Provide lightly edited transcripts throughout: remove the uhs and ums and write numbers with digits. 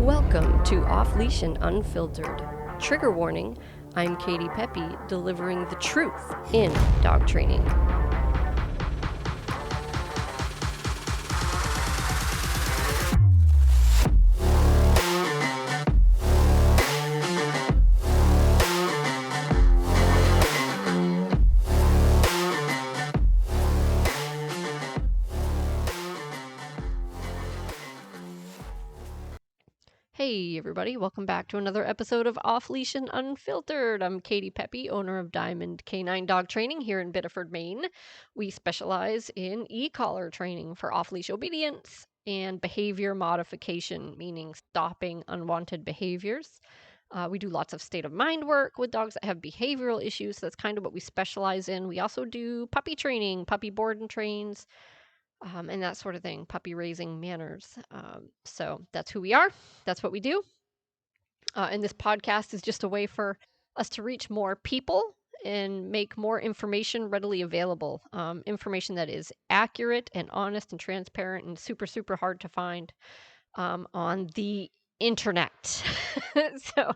Welcome to Off Leash and Unfiltered. Trigger warning, I'm Katie Pepe, delivering the truth in dog training. Hey everybody, welcome back to another episode of Off Leash and Unfiltered. I'm Katie Pepe, owner of Diamond Canine Dog Training here in Biddeford, Maine. We specialize in e-collar training for off-leash obedience and behavior modification, meaning stopping unwanted behaviors. We do lots of state of mind work with dogs that have behavioral issues. So that's kind of what we specialize in. We also do puppy training, puppy board and trains, and that sort of thing, puppy raising manners. So that's who we are. That's what we do. And this podcast is just a way for us to reach more people and make more information readily available. Information that is accurate and honest and transparent and super, super hard to find on the internet. So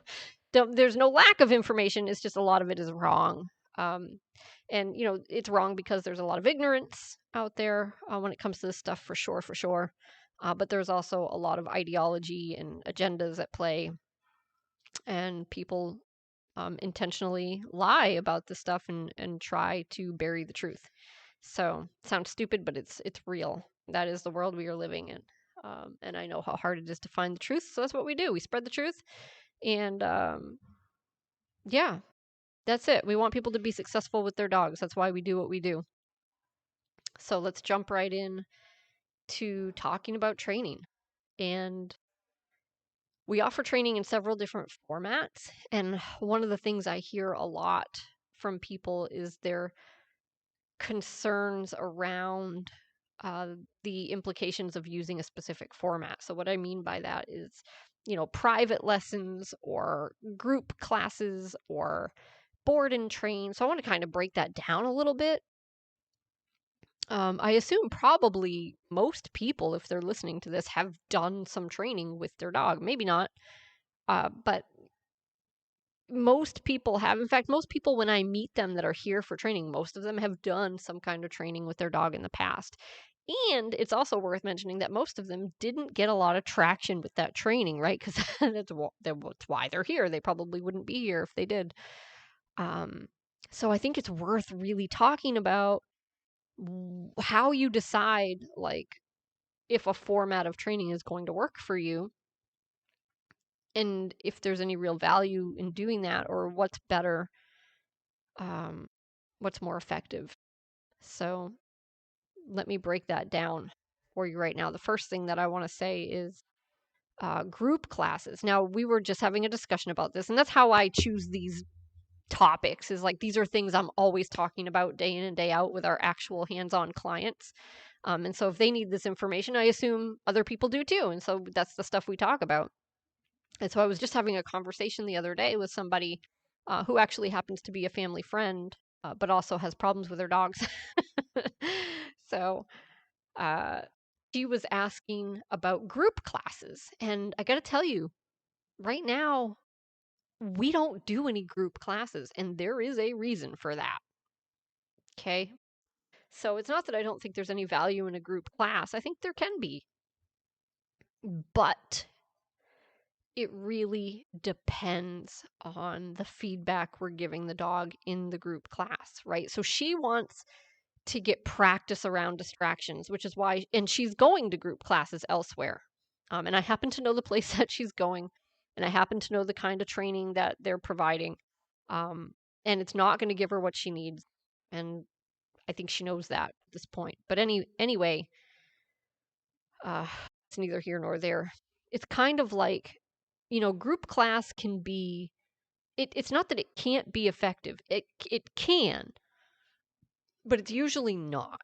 there's no lack of information. It's just a lot of it is wrong. And it's wrong because there's a lot of ignorance out there when it comes to this stuff, for sure, for sure. But there's also a lot of ideology and agendas at play, and people intentionally lie about this stuff and try to bury the truth. So it sounds stupid, but it's real. That is the world we are living in. And I know how hard it is to find the truth, so that's what we do. We spread the truth, and yeah, that's it. We want people to be successful with their dogs. That's why we do what we do. So let's jump right in to talking about training. And we offer training in several different formats. And one of the things I hear a lot from people is their concerns around the implications of using a specific format. So, what I mean by that is, private lessons or group classes or board and train. So, I want to kind of break that down a little bit. I assume probably most people, if they're listening to this, have done some training with their dog. Maybe not, but most people have. In fact, most people, when I meet them that are here for training, most of them have done some kind of training with their dog in the past. And it's also worth mentioning that most of them didn't get a lot of traction with that training, right? Because that's why they're here. They probably wouldn't be here if they did. So I think it's worth really talking about how you decide, like, if a format of training is going to work for you, and if there's any real value in doing that, or what's better, what's more effective. So let me break that down for you right now. The first thing that I want to say is group classes. Now, we were just having a discussion about this, and that's how I choose these topics, is like these are things I'm always talking about day in and day out with our actual hands-on clients. And so if they need this information, I assume other people do too. And so that's the stuff we talk about. And so I was just having a conversation the other day with somebody who actually happens to be a family friend, but also has problems with their dogs. So uh, she was asking about group classes. And I got to tell you, right now, we don't do any group classes, and there is a reason for that. Okay. So it's not that I don't think there's any value in a group class. I think there can be. But it really depends on the feedback we're giving the dog in the group class, right? So she wants to get practice around distractions, which is why, and she's going to group classes elsewhere. And I happen to know the place that she's going, and I happen to know the kind of training that they're providing. And it's not going to give her what she needs. And I think she knows that at this point. But anyway, it's neither here nor there. It's kind of like, group class can be, it's not that it can't be effective. It can, but it's usually not.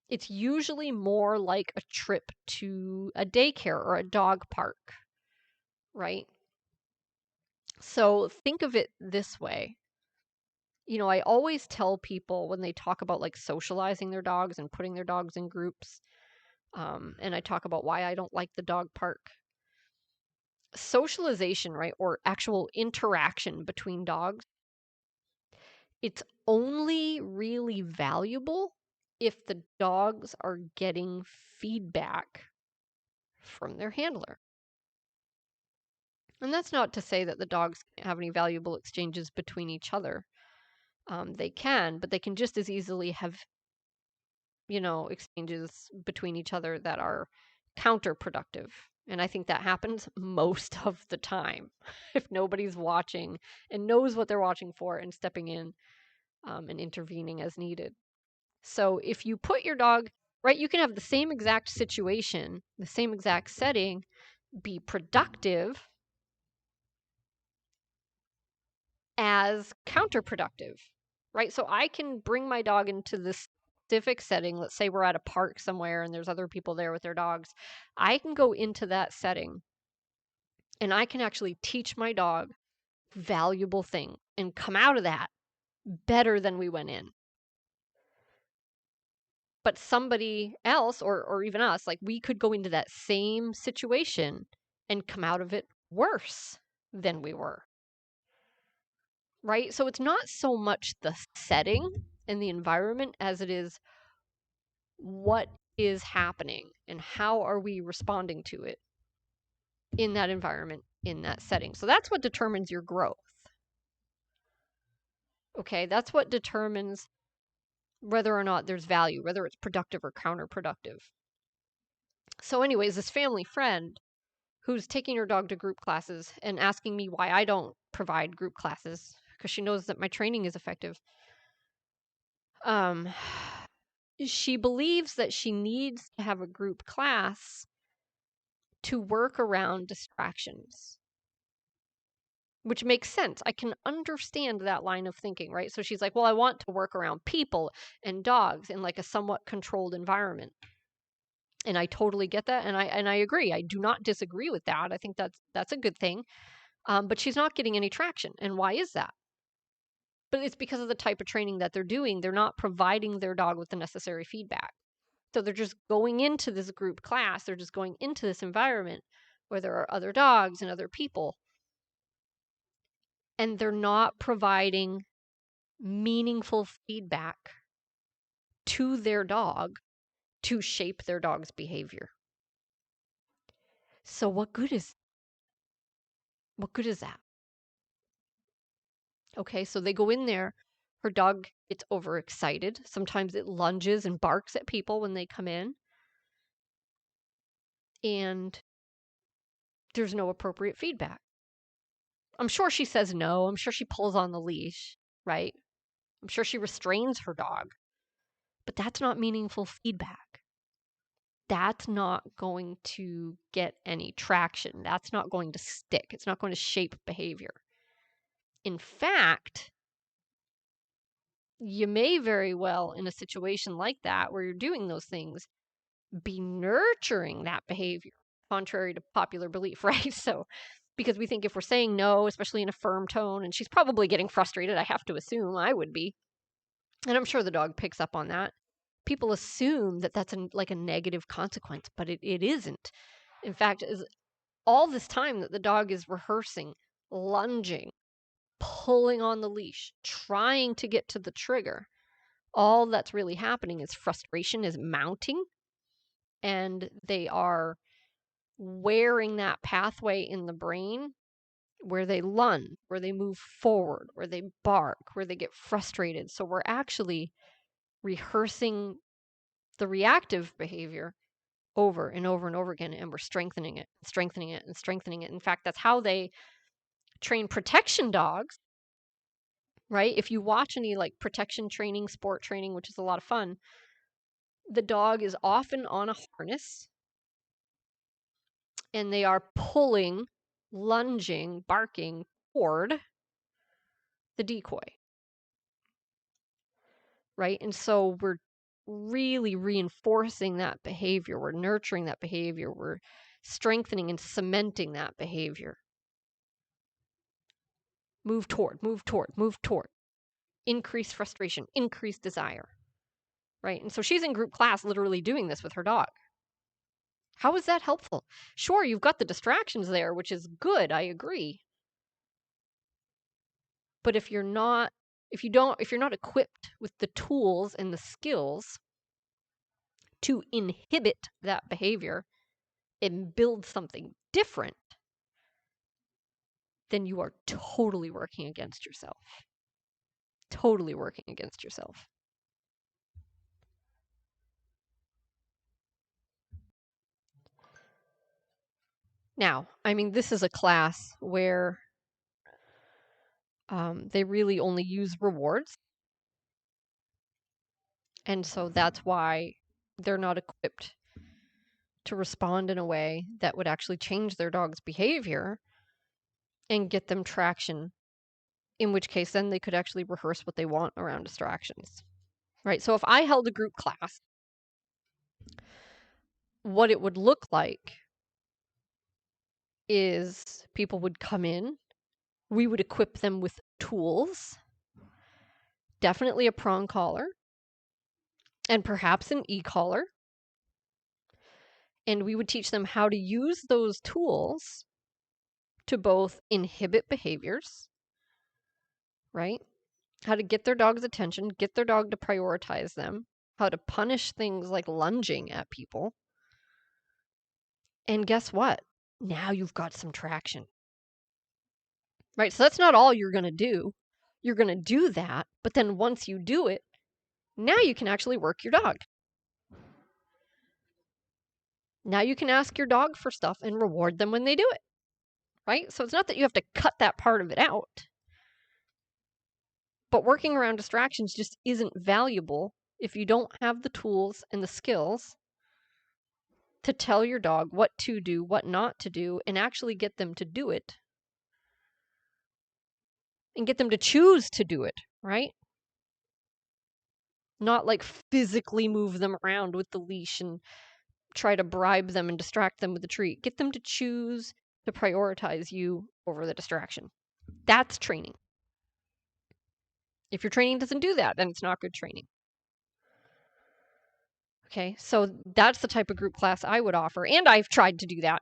It's usually more like a trip to a daycare or a dog park, right? So think of it this way. I always tell people when they talk about like socializing their dogs and putting their dogs in groups, and I talk about why I don't like the dog park. socialization, right, or actual interaction between dogs, it's only really valuable if the dogs are getting feedback from their handler. And that's not to say that the dogs can't have any valuable exchanges between each other. They can, but they can just as easily have, exchanges between each other that are counterproductive. And I think that happens most of the time if nobody's watching and knows what they're watching for and stepping in and intervening as needed. So if you put your dog, right, you can have the same exact situation, the same exact setting, be productive as counterproductive, right? So I can bring my dog into this specific setting. Let's say we're at a park somewhere and there's other people there with their dogs. I can go into that setting and I can actually teach my dog valuable thing and come out of that better than we went in. But somebody else or even us, like we could go into that same situation and come out of it worse than we were. Right? So it's not so much the setting and the environment as it is what is happening and how are we responding to it in that environment, in that setting. So that's what determines your growth. Okay, that's what determines whether or not there's value, whether it's productive or counterproductive. So, anyways, this family friend who's taking her dog to group classes and asking me why I don't provide group classes because she knows that my training is effective. Um, she believes that she needs to have a group class to work around distractions, which makes sense. I can understand that line of thinking, right? So she's like, well, I want to work around people and dogs in like a somewhat controlled environment. And I totally get that. And I agree. I do not disagree with that. I think that's a good thing. But she's not getting any traction. And why is that? But it's because of the type of training that they're doing. They're not providing their dog with the necessary feedback. So they're just going into this group class. They're just going into this environment where there are other dogs and other people. And they're not providing meaningful feedback to their dog to shape their dog's behavior. So what good is that? Okay, so they go in there, her dog gets overexcited. Sometimes it lunges and barks at people when they come in. And there's no appropriate feedback. I'm sure she says no. I'm sure she pulls on the leash, right? I'm sure she restrains her dog. But that's not meaningful feedback. That's not going to get any traction. That's not going to stick. It's not going to shape behavior. In fact, you may very well, in a situation like that, where you're doing those things, be nurturing that behavior, contrary to popular belief, right? So, because we think if we're saying no, especially in a firm tone, and she's probably getting frustrated, I have to assume I would be. And I'm sure the dog picks up on that. People assume that that's like a negative consequence, but it isn't. In fact, is all this time that the dog is rehearsing, lunging, pulling on the leash, trying to get to the trigger, all that's really happening is frustration is mounting and they are wearing that pathway in the brain where they lunge, where they move forward, where they bark, where they get frustrated. So we're actually rehearsing the reactive behavior over and over and over again, and we're strengthening it, strengthening it, and strengthening it. In fact, that's how they train protection dogs, right? If you watch any like protection training, sport training, which is a lot of fun, the dog is often on a harness and they are pulling, lunging, barking toward the decoy, right? And so we're really reinforcing that behavior. We're nurturing that behavior. We're strengthening and cementing that behavior. Move toward, move toward, move toward. Increase frustration, increase desire, right? And so she's in group class literally doing this with her dog. How is that helpful? Sure, you've got the distractions there, which is good, I agree. But if you're not equipped with the tools and the skills to inhibit that behavior and build something different, then you are totally working against yourself. Totally working against yourself. Now, I mean, this is a class where they really only use rewards. And so that's why they're not equipped to respond in a way that would actually change their dog's behavior and get them traction, in which case then they could actually rehearse what they want around distractions. Right? So if I held a group class, what it would look like is people would come in, we would equip them with tools, definitely a prong collar, and perhaps an e-collar. And we would teach them how to use those tools to both inhibit behaviors, right? How to get their dog's attention, get their dog to prioritize them, how to punish things like lunging at people. And guess what? Now you've got some traction. Right? So that's not all you're going to do. You're going to do that, but then once you do it, now you can actually work your dog. Now you can ask your dog for stuff and reward them when they do it. Right? So it's not that you have to cut that part of it out. But working around distractions just isn't valuable if you don't have the tools and the skills to tell your dog what to do, what not to do, and actually get them to do it. And get them to choose to do it, right? Not like physically move them around with the leash and try to bribe them and distract them with the treat. Get them to choose to prioritize you over the distraction. That's training. If your training doesn't do that, then it's not good training. Okay, so that's the type of group class I would offer, and I've tried to do that.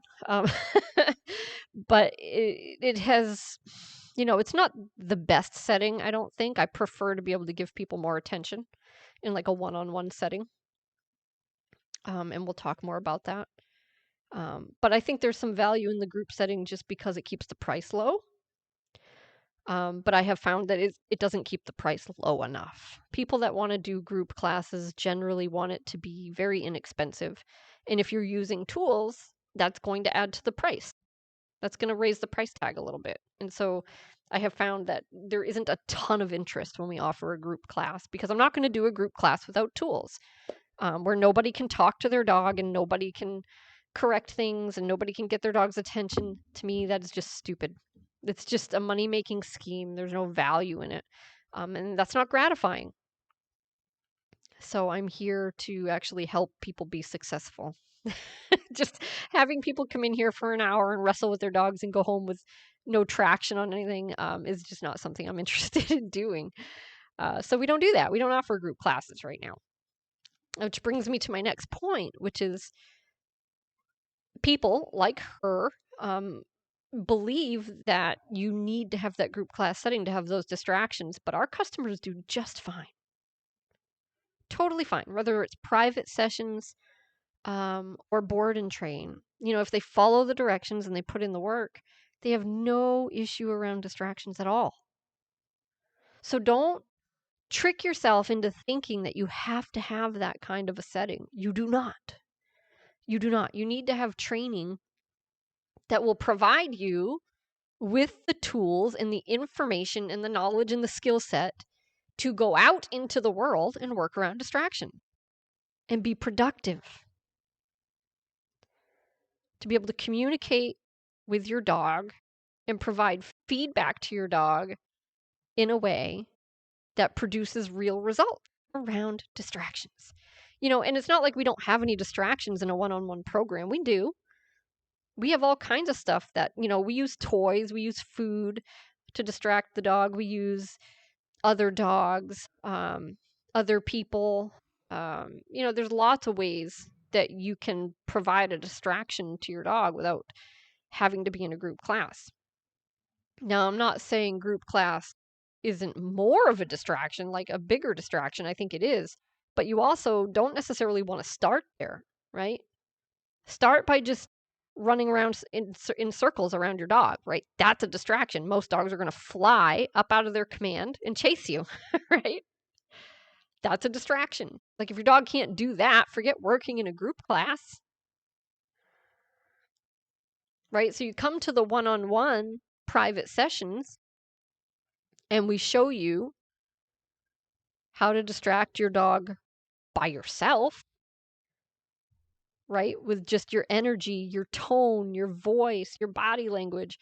But it has, it's not the best setting, I don't think. I prefer to be able to give people more attention in like a one-on-one setting. And we'll talk more about that. But I think there's some value in the group setting just because it keeps the price low. But I have found that it doesn't keep the price low enough. People that want to do group classes generally want it to be very inexpensive. And if you're using tools, that's going to add to the price. That's going to raise the price tag a little bit. And so I have found that there isn't a ton of interest when we offer a group class because I'm not going to do a group class without tools where nobody can talk to their dog and nobody can correct things and nobody can get their dog's attention. To me, that is just stupid. It's just a money-making scheme. There's no value in it. And that's not gratifying. So I'm here to actually help people be successful. Just having people come in here for an hour and wrestle with their dogs and go home with no traction on anything is just not something I'm interested in doing. So we don't do that. We don't offer group classes right now. Which brings me to my next point, which is people like her believe that you need to have that group class setting to have those distractions, but our customers do just fine. Totally fine, whether it's private sessions or board and train. If they follow the directions and they put in the work, they have no issue around distractions at all. So don't trick yourself into thinking that you have to have that kind of a setting. You do not. You do not. You need to have training that will provide you with the tools and the information and the knowledge and the skill set to go out into the world and work around distraction and be productive. To be able to communicate with your dog and provide feedback to your dog in a way that produces real results around distractions. And it's not like we don't have any distractions in a one-on-one program. We do. We have all kinds of stuff that, we use toys, we use food to distract the dog, we use other dogs, other people. There's lots of ways that you can provide a distraction to your dog without having to be in a group class. Now, I'm not saying group class isn't more of a distraction, like a bigger distraction. I think it is. But you also don't necessarily want to start there, right? Start by just running around in circles around your dog, right? That's a distraction. Most dogs are going to fly up out of their command and chase you, right? That's a distraction. Like if your dog can't do that, forget working in a group class, right? So you come to the one-on-one private sessions and we show you how to distract your dog by yourself, right? With just your energy, your tone, your voice, your body language,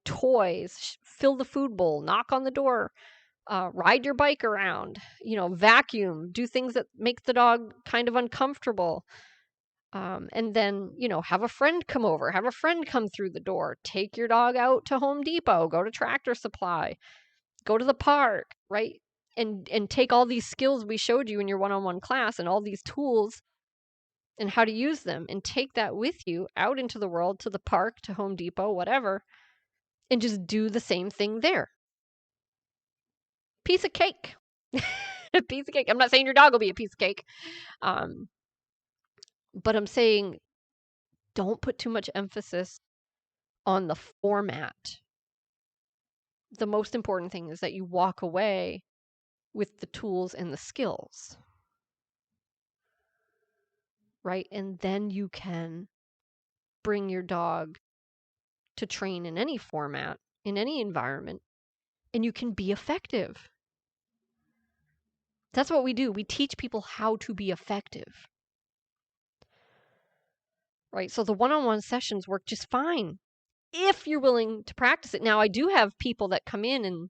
toys, fill the food bowl, knock on the door, ride your bike around, vacuum, do things that make the dog kind of uncomfortable. And then, have a friend come over, have a friend come through the door, take your dog out to Home Depot, go to Tractor Supply, go to the park, right? And take all these skills we showed you in your one-on-one class and all these tools and how to use them and take that with you out into the world, to the park, to Home Depot, whatever, and just do the same thing there. Piece of cake. A piece of cake. I'm not saying your dog will be a piece of cake. But I'm saying don't put too much emphasis on the format. The most important thing is that you walk away with the tools and the skills, right? And then you can bring your dog to train in any format, in any environment, and you can be effective. That's what we do. We teach people how to be effective, right? So the one-on-one sessions work just fine if you're willing to practice it. Now, I do have people that come in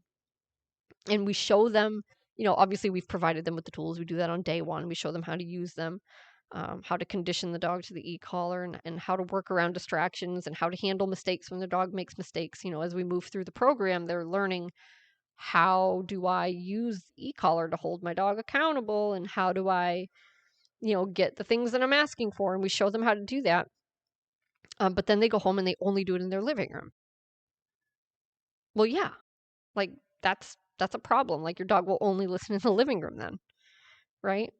and we show them, obviously we've provided them with the tools. We do that on day one. We show them how to use them, how to condition the dog to the e-collar and how to work around distractions and how to handle mistakes when the dog makes mistakes. As we move through the program, they're learning, how do I use e-collar to hold my dog accountable, and how do I, get the things that I'm asking for, and we show them how to do that. But then they go home and they only do it in their living room. Well, yeah, like that's a problem. Like your dog will only listen in the living room then, right?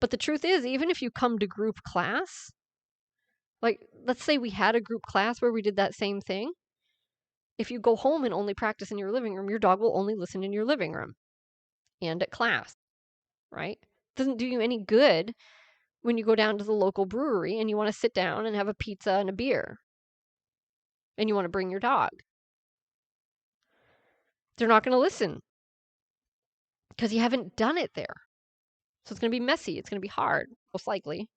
But the truth is, even if you come to group class, like let's say we had a group class where we did that same thing. If you go home and only practice in your living room, your dog will only listen in your living room and at class, right? Doesn't do you any good when you go down to the local brewery and you want to sit down and have a pizza and a beer and you want to bring your dog. They're not going to listen because you haven't done it there. So it's going to be messy. It's going to be hard, most likely.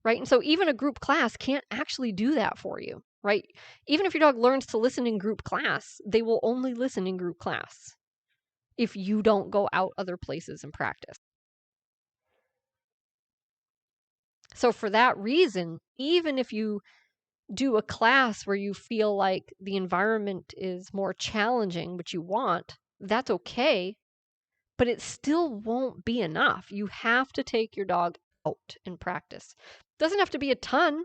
Right? And so even a group class can't actually do that for you, right? Even if your dog learns to listen in group class, they will only listen in group class if you don't go out other places and practice. So for that reason, even if you do a class where you feel like the environment is more challenging, which you want, that's okay, but it still won't be enough. You have to take your dog out and practice. Doesn't have to be a ton,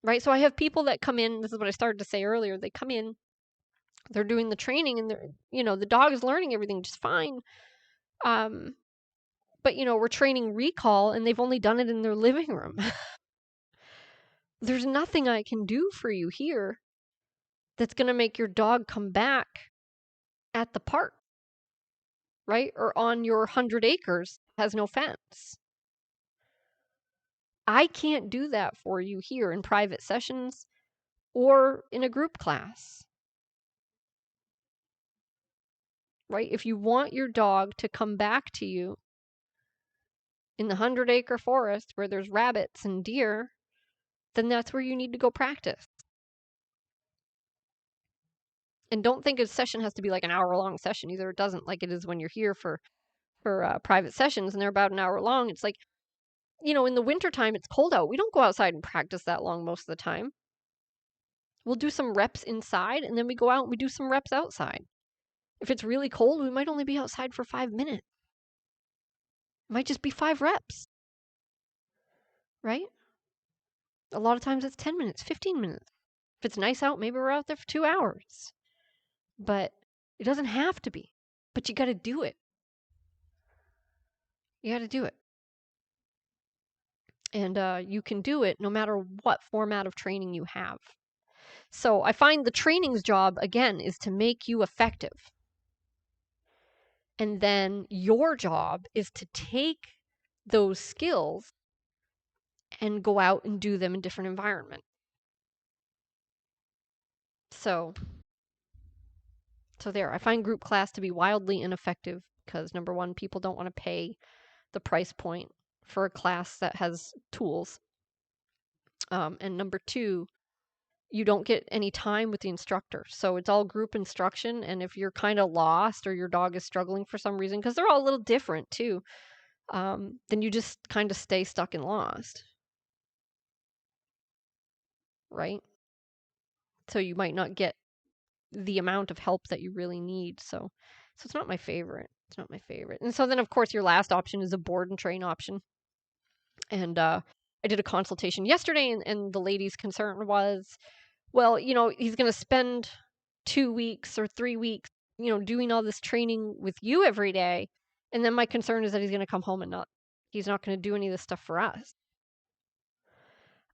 right? So I have people that come in, this is what I started to say earlier, they come in, they're doing the training and they're, the dog is learning everything just fine. But we're training recall and they've only done it in their living room. There's nothing I can do for you here that's going to make your dog come back at the park, right? Or on your 100 acres has no fence. I can't do that for you here in private sessions or in a group class, right? If you want your dog to come back to you in the 100-acre forest where there's rabbits and deer, then that's where you need to go practice. And don't think a session has to be like an hour-long session either. It doesn't, like it is when you're here for private sessions and they're about an hour long. It's like, in the wintertime, it's cold out. We don't go outside and practice that long most of the time. We'll do some reps inside and then we go out and we do some reps outside. If it's really cold, we might only be outside for 5 minutes. It might just be 5 reps. right? A lot of times it's 10 minutes, 15 minutes. If it's nice out, maybe we're out there for 2 hours. But it doesn't have to be. But you got to do it. You got to do it. And you can do it no matter what format of training you have. So I find the training's job, again, is to make you effective. And then your job is to take those skills and go out and do them in different environments. So there, I find group class to be wildly ineffective because number one, people don't want to pay the price point for a class that has tools. And number two, you don't get any time with the instructor. So it's all group instruction. And if you're kind of lost or your dog is struggling for some reason, because they're all a little different too, then you just kind of stay stuck and lost. Right? So you might not get the amount of help that you really need. So it's not my favorite. It's not my favorite. And so then, of course, your last option is a board and train option. And I did a consultation yesterday, and the lady's concern was, well, he's going to spend 2 weeks or 3 weeks, doing all this training with you every day. And then my concern is that he's going to come home and he's not going to do any of this stuff for us.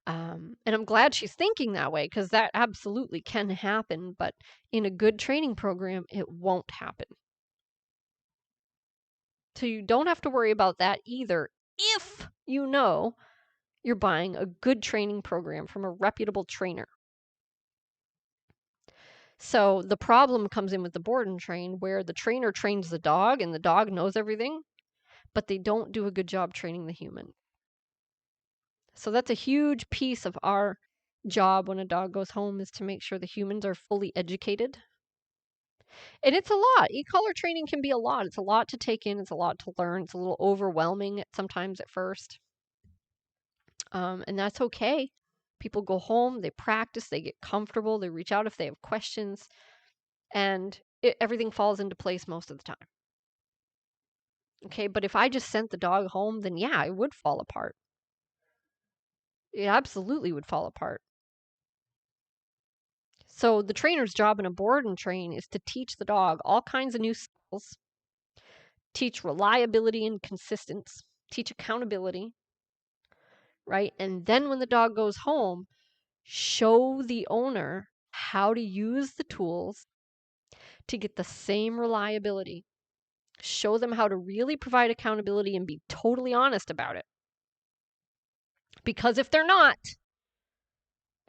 And I'm glad she's thinking that way because that absolutely can happen. But in a good training program, it won't happen. So you don't have to worry about that either if you know you're buying a good training program from a reputable trainer. So the problem comes in with the board and train where the trainer trains the dog and the dog knows everything, but they don't do a good job training the human. So that's a huge piece of our job when a dog goes home is to make sure the humans are fully educated. And it's a lot. E-collar training can be a lot. It's a lot to take in. It's a lot to learn. It's a little overwhelming sometimes at first. And that's okay. People go home, they practice, they get comfortable, they reach out if they have questions, and everything falls into place most of the time. Okay, but if I just sent the dog home, then yeah, it would fall apart. It absolutely would fall apart. So the trainer's job in a board and train is to teach the dog all kinds of new skills, teach reliability and consistency, teach accountability, right? And then when the dog goes home, show the owner how to use the tools to get the same reliability. Show them how to really provide accountability and be totally honest about it. Because if they're not,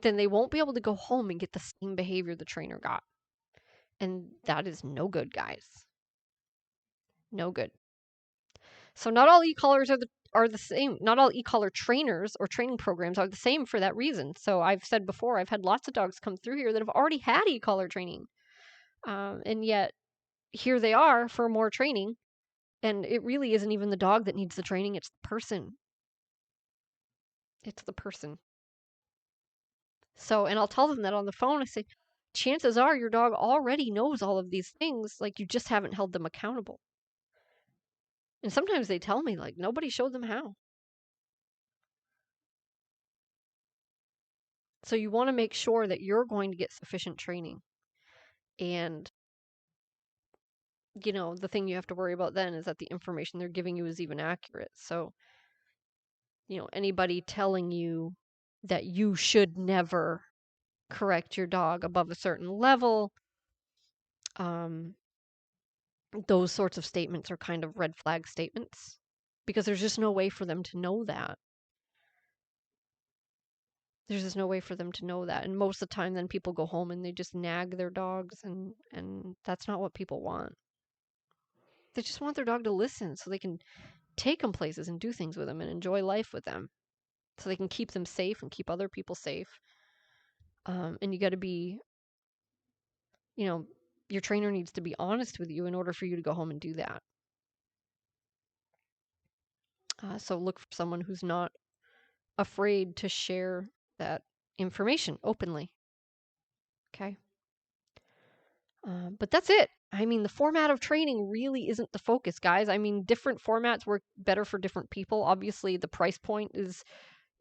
then they won't be able to go home and get the same behavior the trainer got. And that is no good, guys. No good. So not all e-collars are the same. Not all e-collar trainers or training programs are the same for that reason. So I've said before, I've had lots of dogs come through here that have already had e-collar training. And yet here they are for more training. And it really isn't even the dog that needs the training. It's the person. It's the person. So, and I'll tell them that on the phone. I say, chances are your dog already knows all of these things. Like you just haven't held them accountable. And sometimes they tell me, like, nobody showed them how. So you want to make sure that you're going to get sufficient training. And, the thing you have to worry about then is that the information they're giving you is even accurate. So, anybody telling you that you should never correct your dog above a certain level, those sorts of statements are kind of red flag statements because there's just no way for them to know that. There's just no way for them to know that. And most of the time then people go home and they just nag their dogs and that's not what people want. They just want their dog to listen so they can take them places and do things with them and enjoy life with them. So they can keep them safe and keep other people safe. And you got to be, your trainer needs to be honest with you in order for you to go home and do that. So look for someone who's not afraid to share that information openly. Okay. But that's it. I mean, the format of training really isn't the focus, guys. I mean, different formats work better for different people. Obviously, the price point is,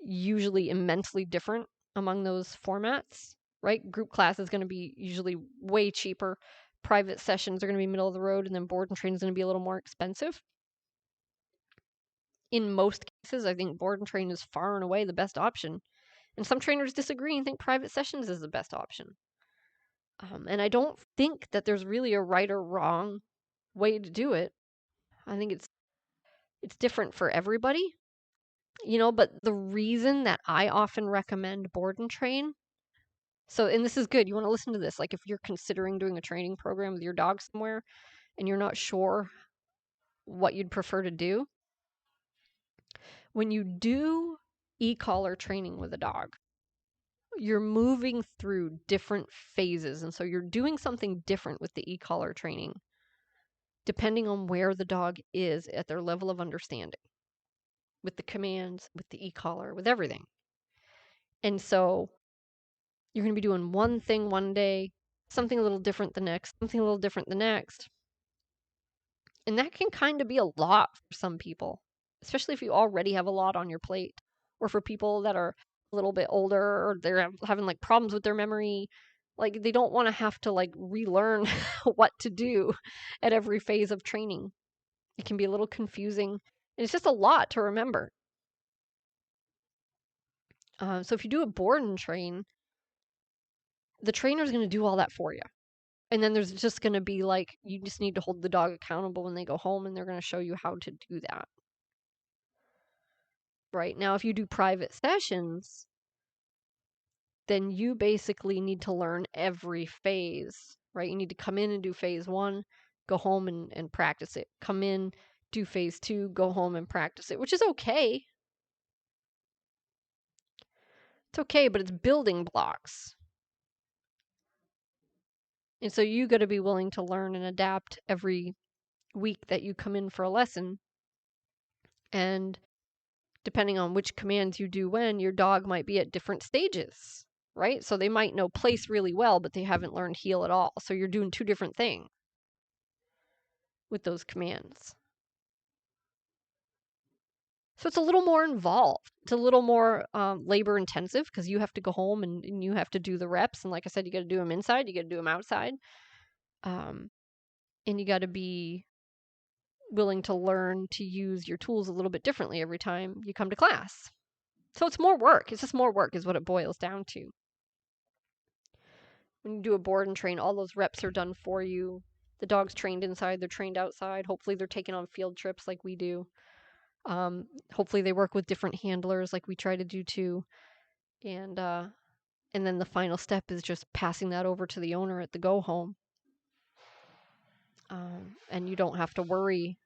usually immensely different among those formats, right? Group class is going to be usually way cheaper. Private sessions are going to be middle of the road, and then board and train is going to be a little more expensive. In most cases, I think board and train is far and away the best option. And some trainers disagree and think private sessions is the best option. And I don't think that there's really a right or wrong way to do it. I think it's different for everybody, but the reason that I often recommend board and train, and this is good, you want to listen to this, like if you're considering doing a training program with your dog somewhere and you're not sure what you'd prefer to do, when you do e-collar training with a dog, you're moving through different phases. And so you're doing something different with the e-collar training, depending on where the dog is at their level of understanding, with the commands, with the e-collar, with everything. And so you're going to be doing one thing one day, something a little different the next, something a little different the next. And that can kind of be a lot for some people, especially if you already have a lot on your plate, or for people that are a little bit older or they're having like problems with their memory. Like they don't want to have to like relearn what to do at every phase of training. It can be a little confusing, and it's just a lot to remember. So if you do a board and train, the trainer is going to do all that for you. And then there's just going to be like, you just need to hold the dog accountable when they go home, and they're going to show you how to do that. Right now, if you do private sessions, then you basically need to learn every phase, right? You need to come in and do phase 1, go home and practice it. Come in, do phase 2, go home and practice it, which is okay. It's okay, but it's building blocks. And so you got to be willing to learn and adapt every week that you come in for a lesson. And depending on which commands you do when, your dog might be at different stages, right? So they might know place really well, but they haven't learned heel at all. So you're doing 2 different things with those commands. So it's a little more involved. It's a little more labor intensive because you have to go home and you have to do the reps. And like I said, you got to do them inside, you got to do them outside. And you got to be willing to learn to use your tools a little bit differently every time you come to class. So it's more work. It's just more work is what it boils down to. When you do a board and train, all those reps are done for you. The dog's trained inside, they're trained outside. Hopefully they're taken on field trips like we do. Hopefully they work with different handlers like we try to do too. And then the final step is just passing that over to the owner at the go home. And you don't have to worry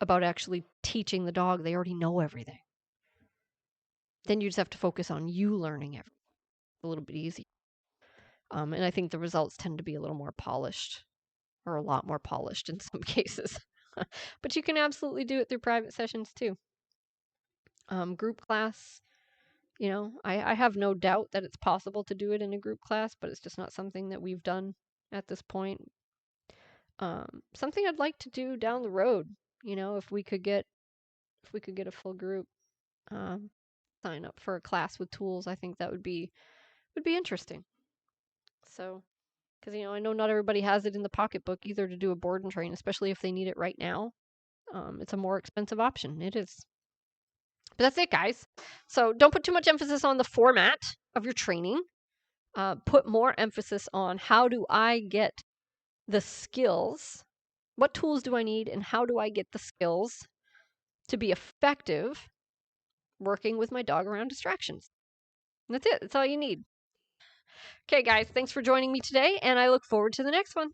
about actually teaching the dog. They already know everything. Then you just have to focus on you learning everything. A little bit easier. And I think the results tend to be a little more polished, or a lot more polished in some cases. But you can absolutely do it through private sessions too. Group class, I have no doubt that it's possible to do it in a group class, but it's just not something that we've done at this point. Something I'd like to do down the road, if we could get a full group, sign up for a class with tools, I think that would be interesting. So, because I know not everybody has it in the pocketbook either to do a board and train, especially if they need it right now. It's a more expensive option. It is. But that's it, guys. So don't put too much emphasis on the format of your training. Put more emphasis on how do I get the skills? What tools do I need, and how do I get the skills to be effective working with my dog around distractions? And that's it. That's all you need. Okay, guys, thanks for joining me today, and I look forward to the next one.